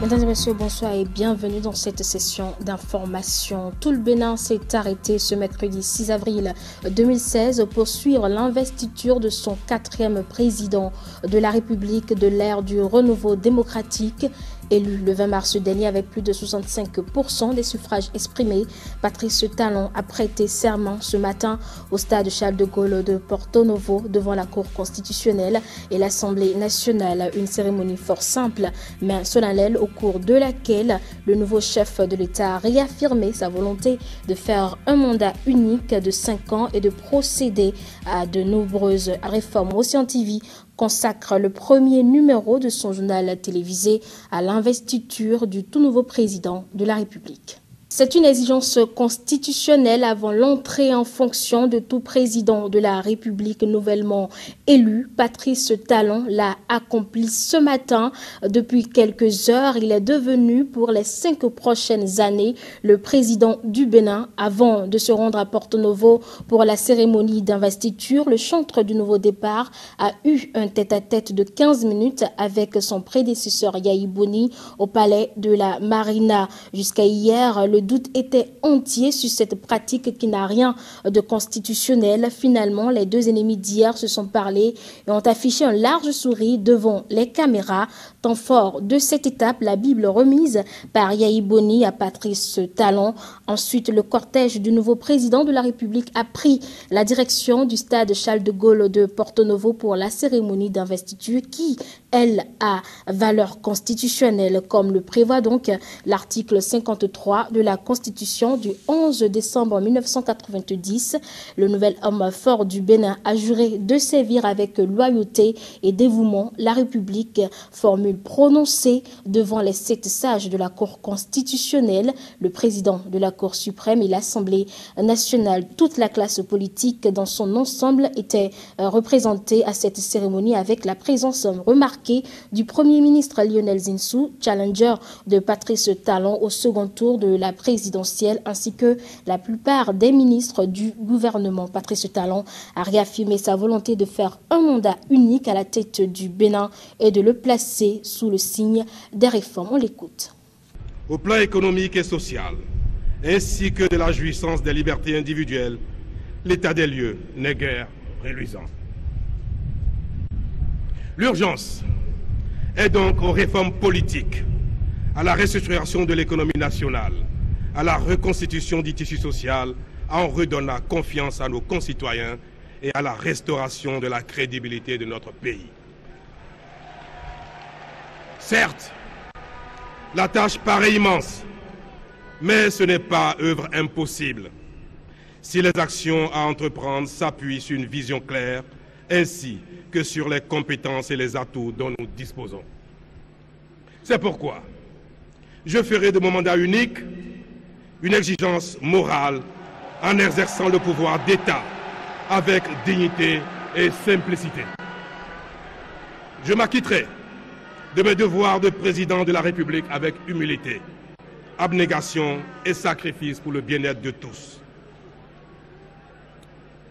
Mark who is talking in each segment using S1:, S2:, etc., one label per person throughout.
S1: Mesdames et messieurs, bonsoir et bienvenue dans cette session d'information. Tout le Bénin s'est arrêté ce mercredi 6 avril 2016 pour suivre l'investiture de son 4e président de la République de l'ère du renouveau démocratique. Élu le 20 mars dernier avec plus de 65% des suffrages exprimés, Patrice Talon a prêté serment ce matin au stade Charles de Gaulle de Porto Novo devant la Cour constitutionnelle et l'Assemblée nationale. Une cérémonie fort simple mais solennelle au cours de laquelle le nouveau chef de l'État a réaffirmé sa volonté de faire un mandat unique de 5 ans et de procéder à de nombreuses réformes. Océan TV consacre le premier numéro de son journal télévisé à l'investiture du tout nouveau président de la République. C'est une exigence constitutionnelle avant l'entrée en fonction de tout président de la République nouvellement élu. Patrice Talon l'a accompli ce matin. Depuis quelques heures, il est devenu pour les 5 prochaines années le président du Bénin. Avant de se rendre à Porto Novo pour la cérémonie d'investiture, le chantre du nouveau départ a eu un tête-à-tête de 15 minutes avec son prédécesseur Yayi Boni au palais de la Marina. Jusqu'à hier, le doute était entier sur cette pratique qui n'a rien de constitutionnel. Finalement, les deux ennemis d'hier se sont parlé et ont affiché un large sourire devant les caméras. Temps fort de cette étape, la Bible remise par Yayi Boni à Patrice Talon. Ensuite, le cortège du nouveau président de la République a pris la direction du stade Charles de Gaulle de Porto Novo pour la cérémonie d'investiture qui, elle, a valeur constitutionnelle, comme le prévoit donc l'article 53 de la Constitution du 11 décembre 1990. Le nouvel homme fort du Bénin a juré de servir avec loyauté et dévouement la République, formule prononcée devant les 7 sages de la Cour constitutionnelle, le président de la Cour suprême et l'Assemblée nationale. Toute la classe politique dans son ensemble était représentée à cette cérémonie avec la présence remarquée du Premier ministre Lionel Zinsou, challenger de Patrice Talon au second tour de la présidentielle, ainsi que la plupart des ministres du gouvernement. Patrice Talon a réaffirmé sa volonté de faire un mandat unique à la tête du Bénin et de le placer sous le signe des réformes. On l'écoute.
S2: Au plan économique et social, ainsi que de la jouissance des libertés individuelles, l'état des lieux n'est guère reluisant. L'urgence est donc aux réformes politiques, à la restructuration de l'économie nationale, à la reconstitution du tissu social, en redonnant confiance à nos concitoyens et à la restauration de la crédibilité de notre pays. Certes, la tâche paraît immense, mais ce n'est pas œuvre impossible si les actions à entreprendre s'appuient sur une vision claire ainsi que sur les compétences et les atouts dont nous disposons. C'est pourquoi je ferai de mon mandat unique une exigence morale en exerçant le pouvoir d'État avec dignité et simplicité. Je m'acquitterai de mes devoirs de président de la République avec humilité, abnégation et sacrifice pour le bien-être de tous.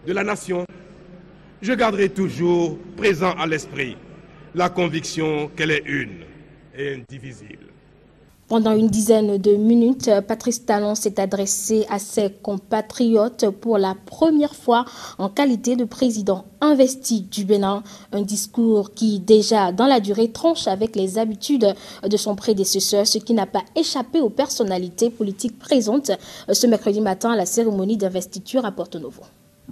S2: De la nation, je garderai toujours présent à l'esprit la conviction qu'elle est une et indivisible.
S1: Pendant une dizaine de minutes, Patrice Talon s'est adressé à ses compatriotes pour la première fois en qualité de président investi du Bénin. Un discours qui, déjà dans la durée, tranche avec les habitudes de son prédécesseur, ce qui n'a pas échappé aux personnalités politiques présentes ce mercredi matin à la cérémonie d'investiture à Porto Novo.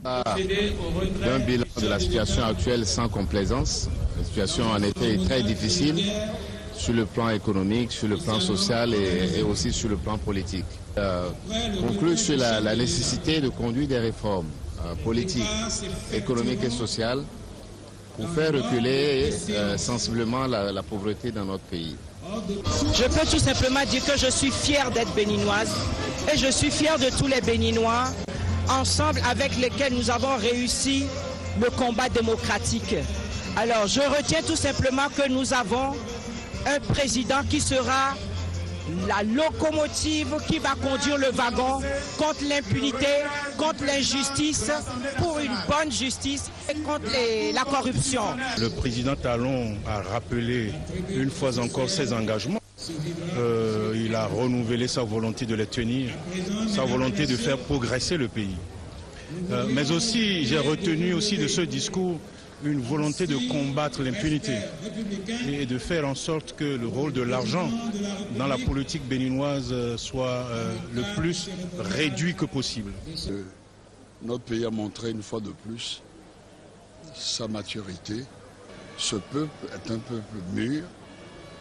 S3: Un bilan de la situation actuelle sans complaisance. La situation en était très difficile sur le plan économique, sur le plan social et aussi sur le plan politique. Conclut sur la nécessité de conduire des réformes politiques, économiques et sociales pour faire reculer sensiblement la pauvreté dans notre pays.
S4: Je peux tout simplement dire que je suis fière d'être béninoise et je suis fière de tous les Béninois ensemble avec lesquels nous avons réussi le combat démocratique. Alors je retiens tout simplement que nous avons un président qui sera la locomotive qui va conduire le wagon contre l'impunité, contre l'injustice, pour une bonne justice et contre la corruption.
S5: Le président Talon a rappelé une fois encore ses engagements. Il a renouvelé sa volonté de les tenir, sa volonté de faire progresser le pays. Mais aussi, j'ai retenu aussi de ce discours une volonté de combattre l'impunité et de faire en sorte que le rôle de l'argent dans la politique béninoise soit le plus réduit que possible.
S6: Notre pays a montré une fois de plus sa maturité. Ce peuple est un peuple mûr,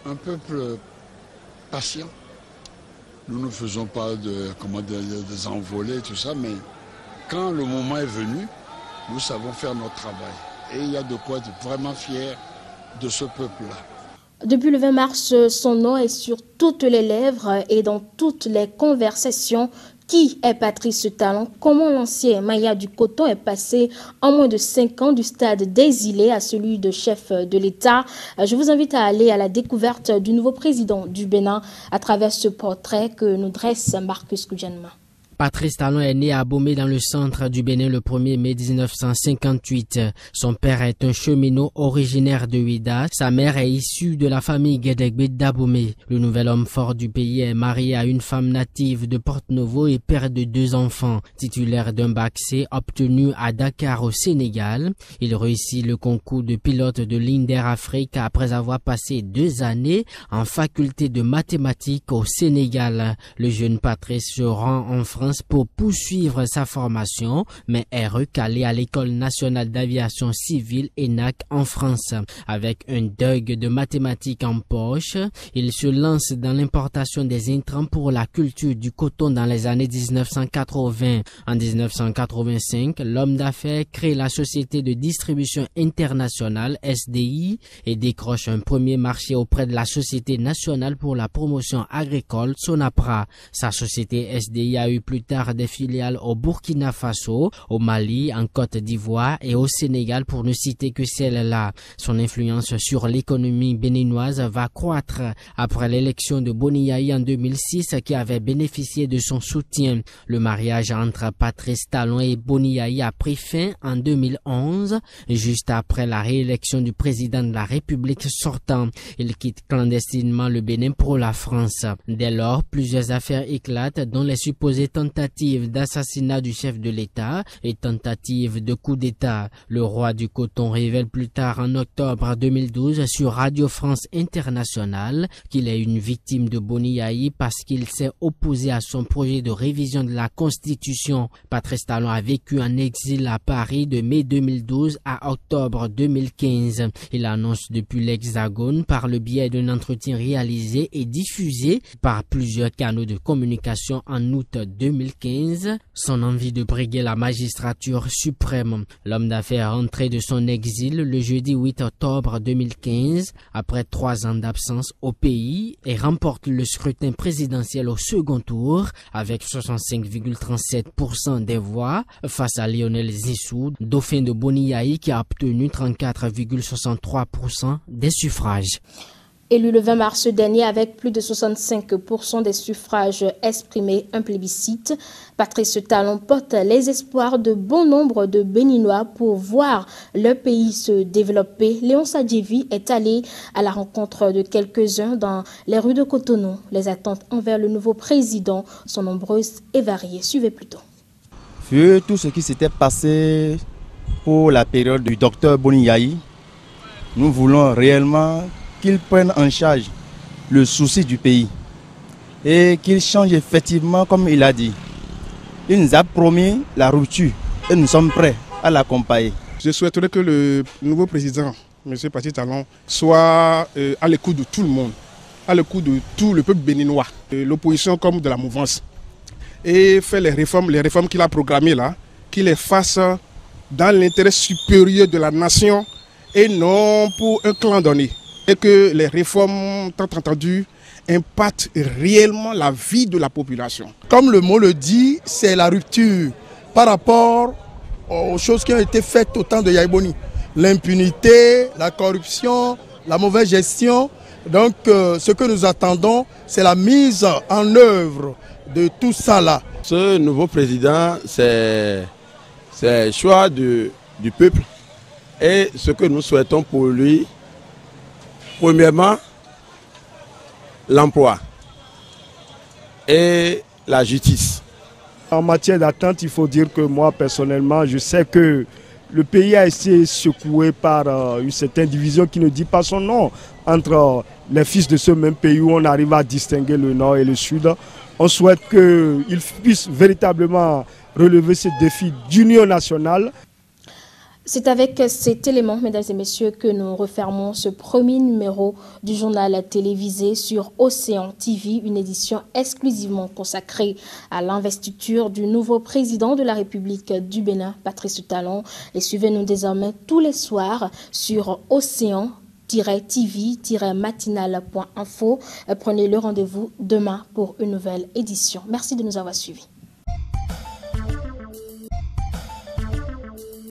S6: un peuple patient. Nous ne faisons pas des envolées, tout ça, mais quand le moment est venu, nous savons faire notre travail. Et il y a de quoi être vraiment fier de ce peuple-là.
S1: Depuis le 20 mars, son nom est sur toutes les lèvres et dans toutes les conversations. Qui est Patrice Talon? Comment l'ancien Maya du coton est passé en moins de 5 ans du stade des îlets à celui de chef de l'État? Je vous invite à aller à la découverte du nouveau président du Bénin à travers ce portrait que nous dresse Marcus Koudjanma.
S7: Patrice Talon est né à Abomey dans le centre du Bénin le 1er mai 1958. Son père est un cheminot originaire de Ouida. Sa mère est issue de la famille Guédégbé d'Abomey. Le nouvel homme fort du pays est marié à une femme native de Porte-Novo et père de 2 enfants. Titulaire d'un bac C obtenu à Dakar au Sénégal, il réussit le concours de pilote de ligne d'Air Afrique après avoir passé 2 années en faculté de mathématiques au Sénégal. Le jeune Patrice se rend en France pour poursuivre sa formation, mais est recalé à l'École nationale d'aviation civile ENAC en France. Avec un DUG de mathématiques en poche, il se lance dans l'importation des intrants pour la culture du coton dans les années 1980. En 1985, l'homme d'affaires crée la société de distribution internationale SDI et décroche un premier marché auprès de la Société nationale pour la promotion agricole SONAPRA. Sa société SDI a eu plus tard des filiales au Burkina Faso, au Mali, en Côte d'Ivoire et au Sénégal pour ne citer que celle-là. Son influence sur l'économie béninoise va croître après l'élection de Boni Yayi en 2006 qui avait bénéficié de son soutien. Le mariage entre Patrice Talon et Boni Yayi a pris fin en 2011, juste après la réélection du président de la République sortant. Il quitte clandestinement le Bénin pour la France. Dès lors, plusieurs affaires éclatent dont les supposées tentative d'assassinat du chef de l'État et tentative de coup d'État. Le roi du coton révèle plus tard en octobre 2012 sur Radio France Internationale qu'il est une victime de Boni Yayi parce qu'il s'est opposé à son projet de révision de la Constitution. Patrice Talon a vécu en exil à Paris de mai 2012 à octobre 2015. Il annonce depuis l'Hexagone par le biais d'un entretien réalisé et diffusé par plusieurs canaux de communication en août 2015, son envie de briguer la magistrature suprême. L'homme d'affaires rentré de son exil le jeudi 8 octobre 2015 après 3 ans d'absence au pays et remporte le scrutin présidentiel au second tour avec 65,37% des voix face à Lionel Zissou, dauphin de Boni Yayi qui a obtenu 34,63% des suffrages.
S1: Élu le 20 mars dernier avec plus de 65% des suffrages exprimés, un plébiscite, Patrice Talon porte les espoirs de bon nombre de Béninois pour voir leur pays se développer. Léon Sadjevi est allé à la rencontre de quelques-uns dans les rues de Cotonou. Les attentes envers le nouveau président sont nombreuses et variées. Suivez plutôt.
S8: Vu tout ce qui s'était passé pour la période du docteur Boni Yayi, nous voulons réellement qu'il prenne en charge le souci du pays et qu'il change effectivement comme il a dit. Il nous a promis la rupture et nous sommes prêts à l'accompagner.
S9: Je souhaiterais que le nouveau président, M. Patrice Talon, soit à l'écoute de tout le monde, à l'écoute de tout le peuple béninois, l'opposition comme de la mouvance, et faire les réformes qu'il a programmées là, qu'il les fasse dans l'intérêt supérieur de la nation et non pour un clan donné. Et que les réformes, tant entendues, impactent réellement la vie de la population.
S10: Comme le mot le dit, c'est la rupture par rapport aux choses qui ont été faites au temps de Yayi Boni. L'impunité, la corruption, la mauvaise gestion. Donc ce que nous attendons, c'est la mise en œuvre de tout ça là.
S11: Ce nouveau président, c'est le choix du peuple. Et ce que nous souhaitons pour lui, premièrement, l'emploi et la justice.
S12: En matière d'attente, il faut dire que moi, personnellement, je sais que le pays a été secoué par une certaine division qui ne dit pas son nom entre les fils de ce même pays où on arrive à distinguer le nord et le sud. On souhaite qu'ils puissent véritablement relever ce défi d'union nationale.
S1: C'est avec cet élément, mesdames et messieurs, que nous refermons ce premier numéro du journal télévisé sur Océan TV, une édition exclusivement consacrée à l'investiture du nouveau président de la République du Bénin, Patrice Talon. Et suivez-nous désormais tous les soirs sur Océan-TV-matinal.info. Prenez le rendez-vous demain pour une nouvelle édition. Merci de nous avoir suivis.